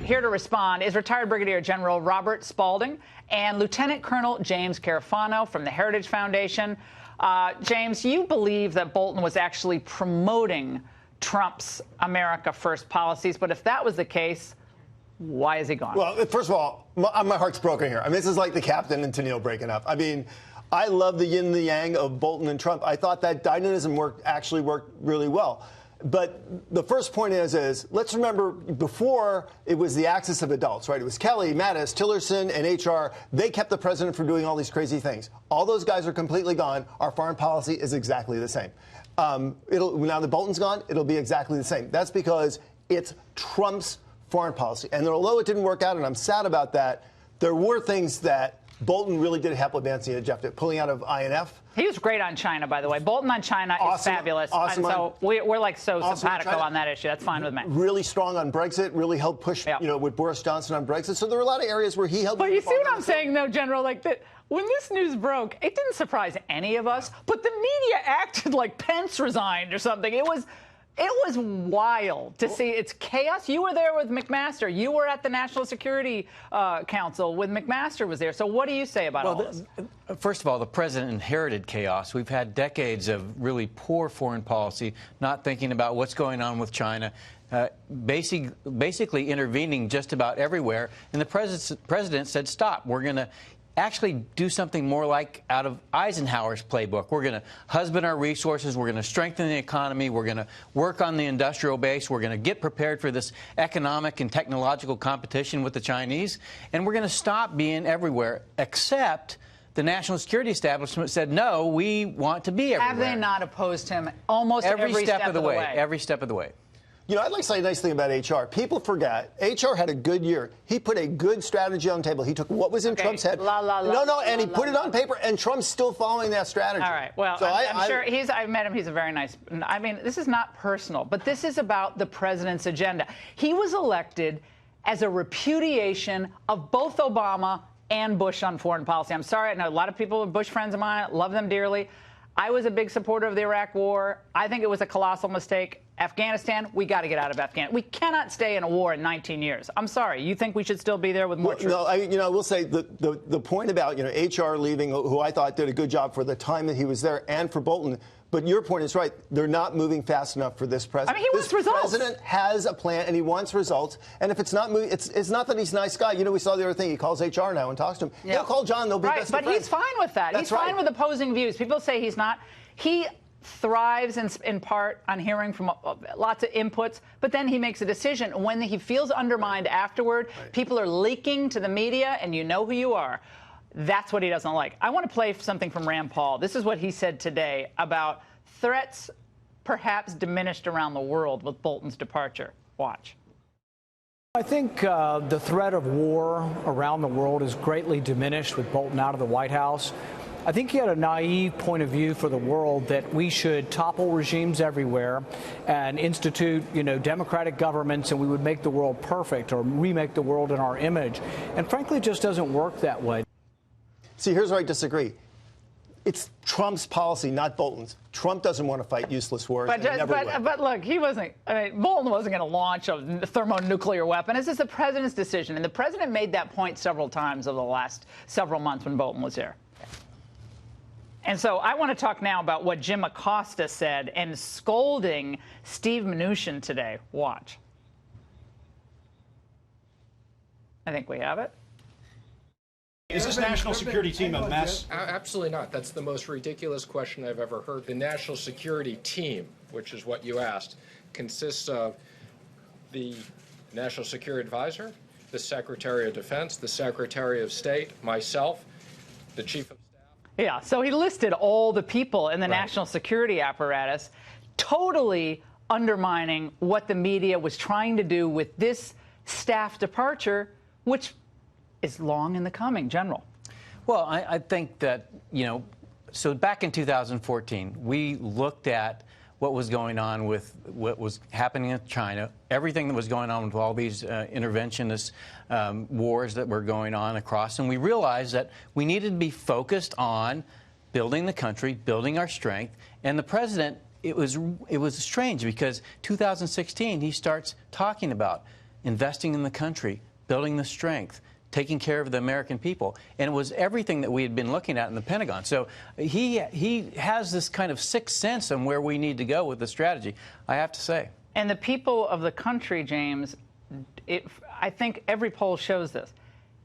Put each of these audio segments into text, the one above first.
here to respond is retired Brigadier General Robert Spalding and Lieutenant Colonel James Carafano from the Heritage Foundation. James, you believe that Bolton was actually promoting Trump's America First policies, but if that was the case, why is he gone? Well, first of all, my heart's broken here. I mean, this is like the captain and Tennille breaking up. I mean, I love the yin and the yang of Bolton and Trump. I thought that dynamism actually worked really well. But the first point is let's remember before it was the axis of adults, right? It was Kelly, Mattis, Tillerson, and HR. They kept the president from doing all these crazy things. All those guys are completely gone. Our foreign policy is exactly the same. Now that Bolton's gone, it'll be exactly the same. That's because it's Trump's foreign policy. And although it didn't work out, and I'm sad about that, there were things that Bolton really did help advance the agenda, pulling out of INF. He was great on China, by the way. Bolton on China is fabulous. Awesome. And so we're like so simpatico on that issue. That's fine with me. Really strong on Brexit, really helped push, with Boris Johnson on Brexit. So there were a lot of areas where he helped. But you see what I'm saying, though, General? Like that, when this news broke, it didn't surprise any of us. But the media acted like Pence resigned or something. It was wild to see. It's chaos. You were there with McMaster. You were at the National Security Council when McMaster was there. So what do you say about all this? First of all, the president inherited chaos. We've had decades of really poor foreign policy, not thinking about what's going on with China, basically intervening just about everywhere. And the president said, stop. We're going to actually do something more like out of Eisenhower's playbook. We're going to husband our resources. We're going to strengthen the economy. We're going to work on the industrial base. We're going to get prepared for this economic and technological competition with the Chinese. And we're going to stop being everywhere, except the national security establishment said, no, we want to be everywhere. Have they not opposed him almost every step of the way? Every step of the way. You know, I'd like to say a nice thing about HR. People forget, HR had a good year. He put a good strategy on the table. He took what was in Trump's head. And he put it on paper, and Trump's still following that strategy. All right. Well, so I'm sure I've met him. He's a very nice. I mean, this is not personal, but this is about the president's agenda. He was elected as a repudiation of both Obama and Bush on foreign policy. I'm sorry. I know a lot of people are Bush friends of mine. Love them dearly. I was a big supporter of the Iraq War. I think it was a colossal mistake. Afghanistan, we got to get out of Afghanistan. We cannot stay in a war in 19 years. I'm sorry. You think we should still be there with more troops? No, I will say the point about, HR leaving, who I thought did a good job for the time that he was there and for Bolton. But your point is right. They're not moving fast enough for this president. I mean, he wants results. This president has a plan, and he wants results. And if it's not moving, it's not that he's a nice guy. We saw the other thing. He calls HR now and talks to him. Yeah. He'll call John. They'll be best friends. But he's fine with that. He's fine with opposing views. People say he's not. He thrives in part on hearing from lots of inputs, but then he makes a decision. When he feels undermined afterward, people are leaking to the media, and you know who you are. That's what he doesn't like. I want to play something from Rand Paul. This is what he said today about threats perhaps diminished around the world with Bolton's departure. Watch. I think the threat of war around the world is greatly diminished with Bolton out of the White House. I think he had a naive point of view for the world that we should topple regimes everywhere and institute, democratic governments, and we would make the world perfect or remake the world in our image. And frankly, it just doesn't work that way. See, here's where I disagree. It's Trump's policy, not Bolton's. Trump doesn't want to fight useless wars. But look, he wasn't. Bolton wasn't going to launch a thermonuclear weapon. This is the president's decision, and the president made that point several times over the last several months when Bolton was here. And so I want to talk now about what Jim Acosta said and scolding Steve Mnuchin today. Watch. I think we have it. Is this national security team a mess? Absolutely not. That's the most ridiculous question I've ever heard. The national security team, which is what you asked, consists of the National Security Advisor, the Secretary of Defense, the Secretary of State, myself, the Chief of Staff. Yeah, so he listed all the people in the national security apparatus, totally undermining what the media was trying to do with this staff departure, which is long in the coming, General. Well, I think that, so back in 2014, we looked at what was going on with what was happening in China, everything that was going on with all these interventionist wars that were going on across, and we realized that we needed to be focused on building the country, building our strength, and the president, it was strange because 2016 he starts talking about investing in the country, building the strength, taking care of the American people. And it was everything that we had been looking at in the Pentagon. So he has this kind of sixth sense on where we need to go with the strategy, I have to say. And the people of the country, James, I think every poll shows this.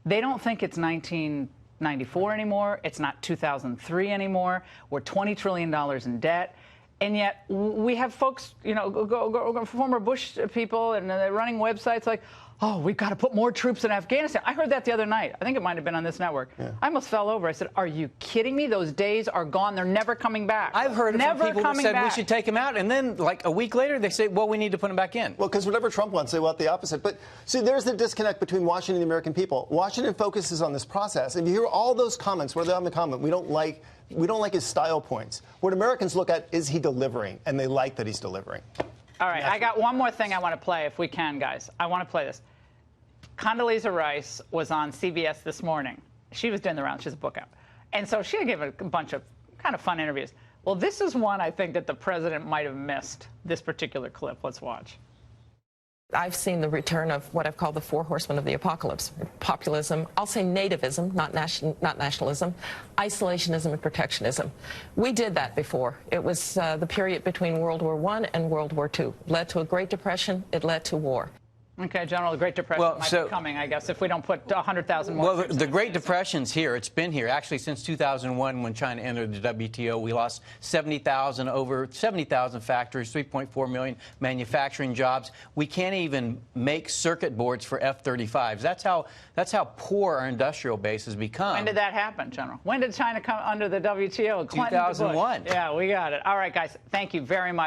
They don't think it's 1994 anymore. It's not 2003 anymore. We're $20 trillion in debt. And yet we have folks, you know, former Bush people, and they're running websites like, oh, we've got to put more troops in Afghanistan. I heard that the other night. I think it might have been on this network. Yeah. I almost fell over. I said, are you kidding me? Those days are gone. They're never coming back. I've heard from people that said we should take them out, and then like a week later they say, well, we need to put them back in. Well, because whatever Trump wants, they want the opposite. But see, there's the disconnect between Washington and the American people. Washington focuses on this process. And you hear all those comments, where they're on the comment, we don't like his style points. What Americans look at is he delivering, and they like that he's delivering. All right, I got one more thing I want to play, if we can, guys. I want to play this. Condoleezza Rice was on CBS this morning. She was doing the rounds. She has a book out. And so she gave a bunch of kind of fun interviews. Well, this is one I think that the president might have missed, this particular clip. Let's watch. I've seen the return of what I've called the four horsemen of the apocalypse. Populism, I'll say nativism, not nationalism, isolationism and protectionism. We did that before. It was the period between World War I and World War II. Led to a Great Depression. It led to war. Okay, General, the Great Depression might be coming, I guess, if we don't put 100,000 more. Well, the Great Depression's here. It's been here. Actually, since 2001, when China entered the WTO, we lost over 70,000 factories, 3.4 million manufacturing jobs. We can't even make circuit boards for F-35s. That's how poor our industrial base has become. When did that happen, General? When did China come under the WTO? 2001. Yeah, we got it. All right, guys, thank you very much.